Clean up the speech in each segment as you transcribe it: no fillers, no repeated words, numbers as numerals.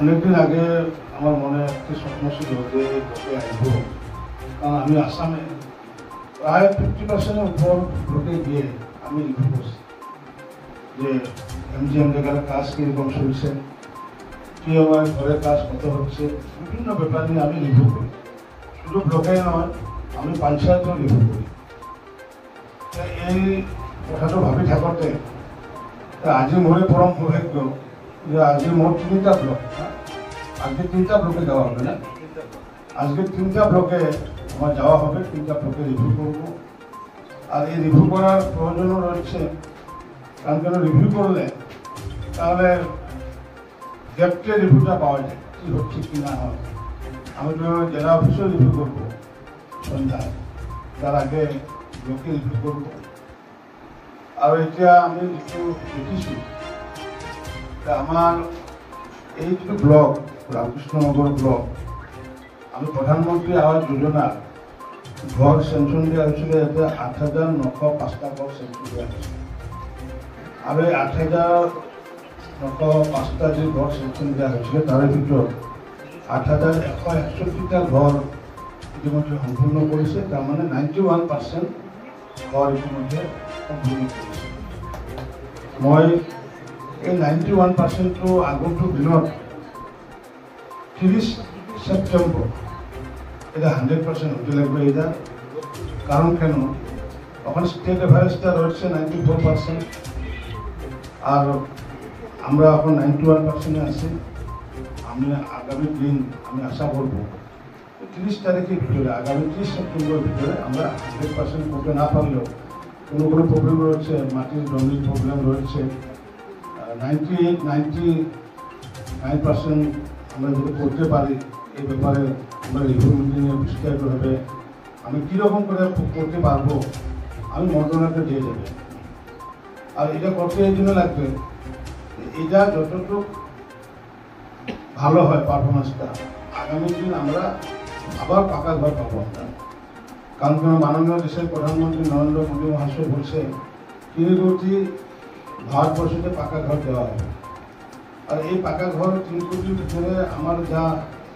অনেকদিন আগে আমার মনে একটি স্বপ্ন ছিল যে ব্লকে আসবো, কারণ আমি আসামে প্রায় 50% উপর ব্লকে গিয়ে আমি রিভিউ করছি যে এমজিএম জায়গার কাজ কীরকম চলছে, কি আমার ঘরের কাজ কত হচ্ছে, বিভিন্ন ব্যাপার নিয়ে আমি রিভিউ করি। শুধু ব্লকে নয়, আমি পঞ্চায়েতেও রিভিউ করি। এই কথাটো ভাবি থাকতে আজি মোরে পরম সৌভাগ্য যে আজি মোট 3টা ব্লক, আজকে 3টা ব্লকে যাওয়া হবে না, আজকে 3টা ব্লকে আমার যাওয়া হবে, 3টা ব্লকে রিভিউ করবো। আর এই রিভিউ করার প্রয়োজনও রয়েছে, কারণ কেন রিভিউ করলে তাহলে ডেপ্টে রিভিউটা পাওয়া যায়, কী হচ্ছে কি না হয়। আমি তো জেলা অফিসেও রিভিউ করবো সন্ধ্যায়, তার আগে ব্লকে রিভিউ করবো। আর এতিয়া আমি যেটো দেখিছোঁ আমার এই যে ব্লক রামকৃষ্ণনগর ব্লক, আমি প্রধানমন্ত্রী আবাস যোজনার ঘর সেংশন দিয়া হয়েছিল, এতে 8,905টা ঘর সেংশন দিয়া হয়েছে। আর এই 8,905টা যে ঘর সেংশন দিয়া হয়েছিল তার ভিতৰত 8,161টা ঘর ইতিমধ্যে সম্পূর্ণ করেছে, তার মানে 91% ঘর ইতিমধ্যে সম্পূর্ণ করেছে। মই এই 91%টো আগন্তুক দিনত 30 সেপ্টেম্বর এটা 100% হতে লাগবে। এটা কারণ কেন, ওখানে স্টেট এভারেজটা রয়েছে 94%, আর আমরা এখন 91% আছি। আমি আগামী দিন আমি আশা করব 30 তারিখের ভিতরে, আগামী 30 সেপ্টেম্বরের ভিতরে আমরা 100% করতে না পারলেও কোনো প্রবলেম রয়েছে, মাটির জমির প্রবলেম রয়েছে, 98-99% আমরা যদি করতে পারি, এই ব্যাপারে আমরা রিভিউ মিটিংয়ে বিস্তারিতভাবে আমি কীরকম করে করতে পারবো আমি মন্ত্রণালয়কে দিয়ে দেবে। আর এটা করতে এই জন্য লাগবে, এটা যতটুকু ভালো হয় পারফরমেন্সটা, আগামী দিন আমরা আবার পাকা ঘর পাবো আমরা। কারণ মাননীয় দেশের প্রধানমন্ত্রী নরেন্দ্র মোদী মহাশয় বলছে 3 কোটি ভারতবর্ষকে পাকা ঘর দেওয়া হবে। আর এই পাকা ঘর 3 কোটির ভিতরে আমার যা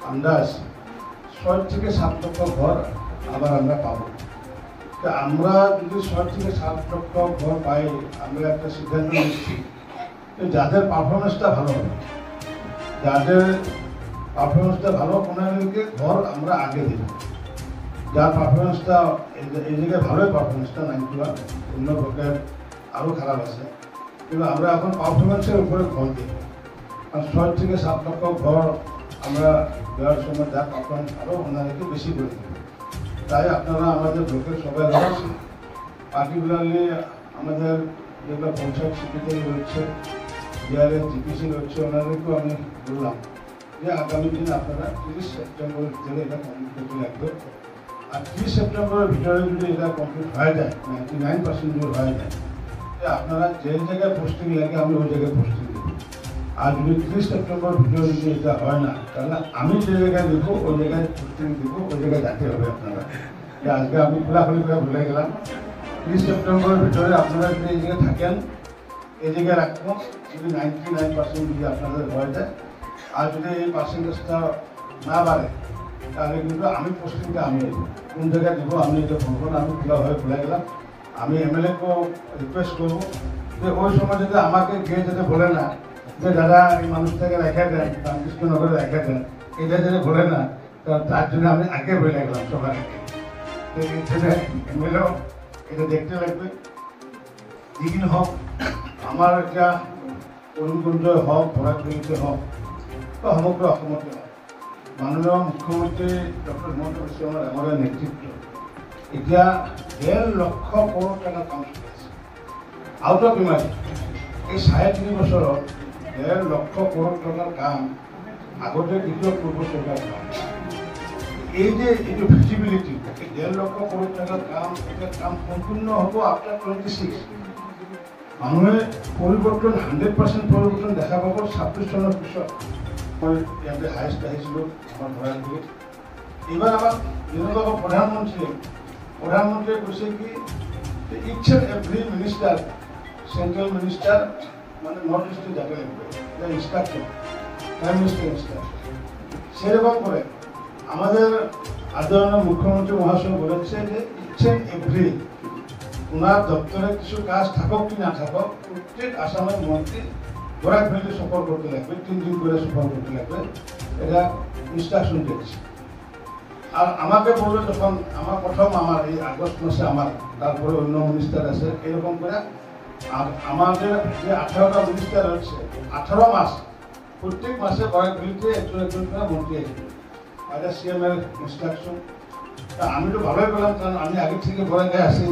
আন্দাজ 6 থেকে 7 লক্ষ ঘর আবার আমরা পাবো। তো আমরা যদি 6 থেকে 7 লক্ষ ঘর পাই, আমরা একটা সিদ্ধান্ত নিচ্ছি যাদের পারফরমেন্সটা ভালো হবে, যাদের পারফরমেন্সটা ভালো ওনাদেরকে ঘর আমরা আগে দেব। যার পারফরমেন্সটা এই জায়গায় ভালোই পারফরমেন্সটা 91, অন্য ব্লকের আরও খারাপ আছে, কিন্তু আমরা এখন পারফরমেন্সের উপরে ঘর দেব। আর 6 থেকে 7 লক্ষ ঘর আমরা দেওয়ার সময় যার পারফরমেন্স ভালো ওনাদেরকে বেশি করে দেব। তাই আপনারা আমাদের ব্লকের সবাই রয়েছে, পার্টিকুলারলি আমাদের যেগুলো পঞ্চায়েত সেক্রেটারি রয়েছে, ডিআরএস জিপিসি রয়েছে, ওনাদেরকেও আমি বললাম যে আগামী দিন আপনারা 30 সেপ্টেম্বরের ভিতরে এটা কমপ্লিট করতে লাগবে। আর 30 সেপ্টেম্বরের ভিতরে যদি এটা কমপ্লিট হয়ে যায়, 99% যদি হয়ে যায়, আপনারা যে জায়গায় পোস্টিং লাগে আমি ওই জায়গায় পোস্টিং দেবো। আর যদি 30 সেপ্টেম্বরের ভিতরে যদি এটা হয় না, তাহলে আমি যে জায়গায় দেবো ওই জায়গায় পোস্টিং দেবো, ওই জায়গায় যেতে হবে আপনারা। আজকে আমি খোলাখুলি করে ভুলে গেলাম, 30 সেপ্টেম্বরের ভিতরে আপনারা যদি এই জায়গায় থাকেন, এই জায়গায় রাখবো। যদি 99% যদি আপনাদের হয়ে যায়, আর যদি এই পার্সেন্টেজটা না বাড়ে, তাহলে কিন্তু আমি পোস্টিংটা আমি দেবো। কোন জায়গায় দেবো আমি এটা বলবো না, আমি খোলাভাবে ভুলে গেলাম। আমি এমএলএকেও রিকোয়েস্ট করবো যে ওই সময় যদি আমাকে গিয়ে যেতে বলে না যে দাদা এই মানুষটাকে রেখে দেন, রামকৃষ্ণনগরে রেখে দেন, এটা যদি বলে না, তার জন্য আমি আগে বলে গেলাম সবার আগে। এমএলএও এটা দেখতে লাগবে। যিদিন হোক আমার এটা অৰুণকুঞ্জই হওক, বৰাকনৈতে হওক বা সমগ্র অসমতে হওক, মাননীয় মুখ্যমন্ত্রী ডক্টর হিমন্ত বিশ্ব ডাঙৰীয়াৰ নেতৃত্ব এতিয়া 1.5 লক্ষ কোটি টাকা কাম চলি আছে। আউট অফ ইমাজিন এই 3.5 বছৰত 1.5 লক্ষ কোটি টাকাৰ কাম আগতে দ্বিতীয় পূর্ব সরকার এই যে এইটো ভিজিবিলিটি, 1.5 লক্ষ কোটি টাকার কাম, এটা কাম সম্পূর্ণ হব আফটার 26। মানুহে পরিবর্তন 100% পরিবর্তন দেখা পাব 26 চনৰ পিছত। মই ইয়াতে হাইষ্ট আহিছিলোঁ আমাৰ ভৰালিত। এইবাৰ আমাৰ যেনেকুৱা প্ৰধানমন্ত্ৰীয়ে কৈছে কি each and every minister, central minister মানে নৰ্থ ইষ্টে যাব লাগিব, এটা ইনষ্ট্ৰাকশ্যন। Prime minister instruction. সেরকম করে আমাদের আদরণীয় মুখ্যমন্ত্রী মহাশয় বলেছে যে ইচ্ছে এভরি ওনার দপ্তরে কিছু কাজ থাকুক কি না থাকুক, প্রত্যেক আসামের মন্ত্রী বরাক ভ্যালি সফর করতে লাগবে, 3 দিন করে সফর করতে লাগবে, এটা ইনস্ট্রাকশন দিয়েছে। আর আমাকে বললো যখন আমার প্রথম আমার এই আগস্ট মাসে আমার, তারপরে অন্য মিনিস্টার আছে, এরকম করে আর আমাদের যে 18টা মিনিস্টার হচ্ছে 18 মাস প্রত্যেক মাসে বরাক ভ্যালিতে একজন করে মন্ত্রী আসবে, এটা সিএম এর ইনস্ট্রাকশন। তা আমি তো ভালোই পেলাম, কারণ আমি আগে থেকে বরাকে আসি।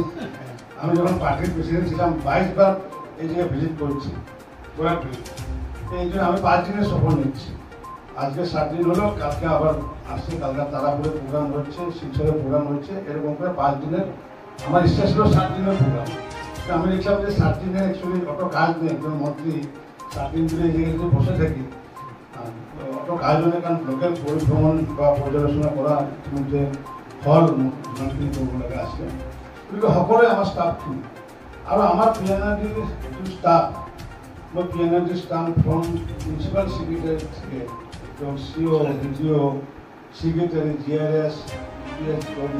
আমি যখন পার্টির প্রেসিডেন্ট ছিলাম 22 বার এই জায়গায় ভিজিট করেছি বরাক ভ্যালি। এই জন্য আমি 5 দিনের সফর নিচ্ছি। আজকে 7 দিন হলো, কালকে আবার আসছে, কালকে তারাপুরে প্রোগ্রাম হচ্ছে, শিলচরে প্রোগ্রাম হচ্ছে, এরকম করে 5 দিনের। আমার ইচ্ছা ছিল 7 দিনের প্রোগ্রাম। আমি দেখলাম যে 7 দিনে অ্যাকচুয়ালি অত কাজ নেই, একজন মন্ত্রী 7 দিন ধরে এই জায়গায় বসে থাকি অত কাজ নেই, কারণ লোকের পরিভ্রমণ বা পর্যালোচনা করা ইতিমধ্যে ফল মন্ত্রী লাগে আসলে, গতিকে সকলোৱে আমাৰ ষ্টাফখিনি আৰু আমাৰ PNRD ষ্টাফ, মই PNRD staff from principal secretary থেকে CO, DTO, ছেক্ৰেটাৰী, GRS,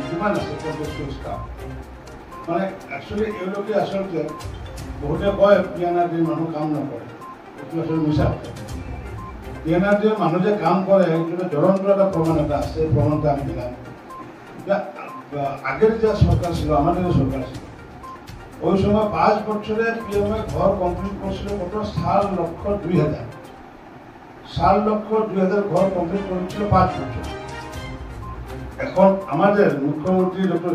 যিমান আছে প্ৰত্যেকটো ষ্টাফ, মানে একচুৱেলি এওঁলোকে আচলতে বহুতে কয় PNRD মানুহ কাম নকৰে, এইটো আচলতে মিছা কথা। PNRD মানুহ যে কাম কৰে এইটো জ্বলন্ত এটা প্ৰমাণ এটা আছে, প্ৰমাণটা আমি দিলাম। আগের যে সরকার ছিল, আমাদের যে সরকার ছিল, ওই সময় 5 বছরে পিএমএ ঘর কমপ্লিট করছিল কত, 7,02,000 7,02,000 ঘর কমপ্লিট করেছিল 5 বছর। এখন আমাদের মুখ্যমন্ত্রী ডক্টর